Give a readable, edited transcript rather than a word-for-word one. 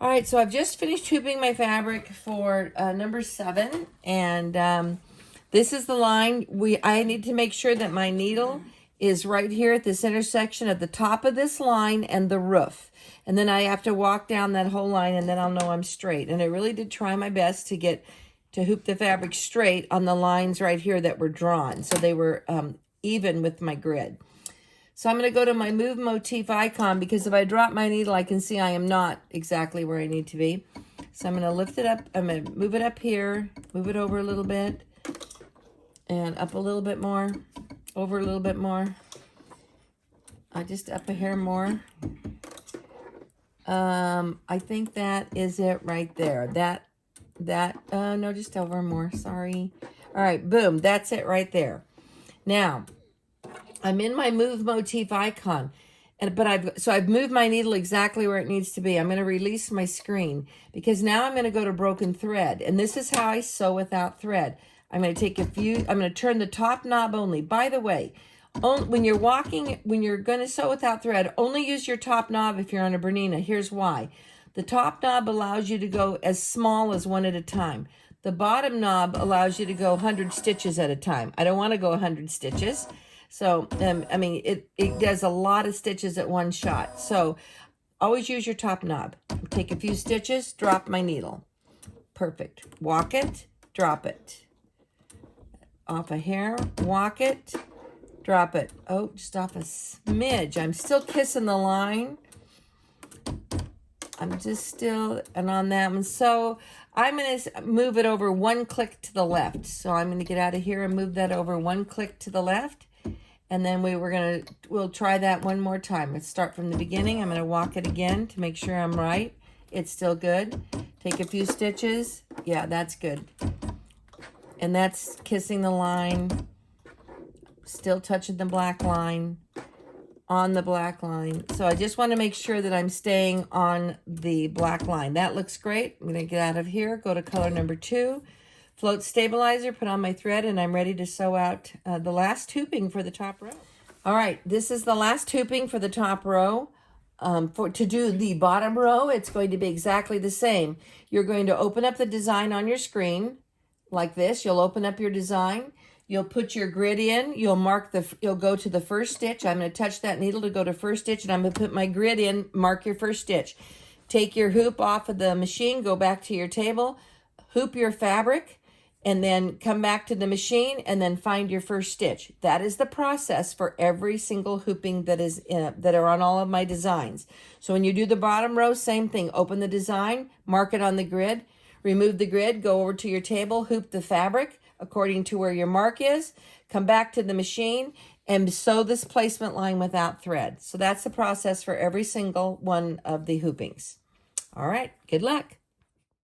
All right, so I've just finished hooping my fabric for number 7, and this is the line. I need to make sure that my needle is right here at this intersection at the top of this line and the roof. And then I have to walk down that whole line, and then I'll know I'm straight. And I really did try my best to hoop the fabric straight on the lines right here that were drawn, so they were even with my grid. So I'm going to go to my move motif icon, because if I drop my needle, I can see I am not exactly where I need to be. So I'm going to lift it up. I'm going to move it up here, move it over a little bit, and up a little bit more, over a little bit more. I just up a hair more. I think that is it right there. No, just over more. Sorry. All right, boom. That's it right there. Now, I'm in my move motif icon, but I've moved my needle exactly where it needs to be. I'm going to release my screen, because now I'm going to go to broken thread, and this is how I sew without thread. I'm going to turn the top knob only. By the way, when you're going to sew without thread, only use your top knob if you're on a Bernina. Here's why. The top knob allows you to go as small as 1 at a time. The bottom knob allows you to go 100 stitches at a time. I don't want to go 100 stitches. So, I mean, it does a lot of stitches at one shot. So, always use your top knob. Take a few stitches, drop my needle. Perfect. Walk it, drop it. Off a hair, walk it, drop it. Oh, just off a smidge. I'm still kissing the line. I'm just still, and on that one. So, I'm going to move it over 1 click to the left. So, I'm going to get out of here and move that over 1 click to the left. And then we'll try that one more time. Let's start from the beginning. I'm going to walk it again to make sure I'm right. It's still good. Take a few stitches. Yeah, that's good. And that's kissing the line. Still touching the black line. On the black line. So I just want to make sure that I'm staying on the black line. That looks great. I'm going to get out of here. Go to color number 2. Float stabilizer, put on my thread, and I'm ready to sew out the last hooping for the top row. All right, this is the last hooping for the top row. To do the bottom row, it's going to be exactly the same. You're going to open up the design on your screen like this. You'll open up your design. You'll put your grid in. You'll go to the first stitch. I'm going to touch that needle to go to first stitch, and I'm going to put my grid in, mark your first stitch. Take your hoop off of the machine, go back to your table, hoop your fabric, and then come back to the machine and then find your first stitch. That is the process for every single hooping that are on all of my designs. So when you do the bottom row, same thing. Open the design, mark it on the grid, remove the grid, go over to your table, hoop the fabric according to where your mark is, come back to the machine, and sew this placement line without thread. So that's the process for every single one of the hoopings. All right, good luck.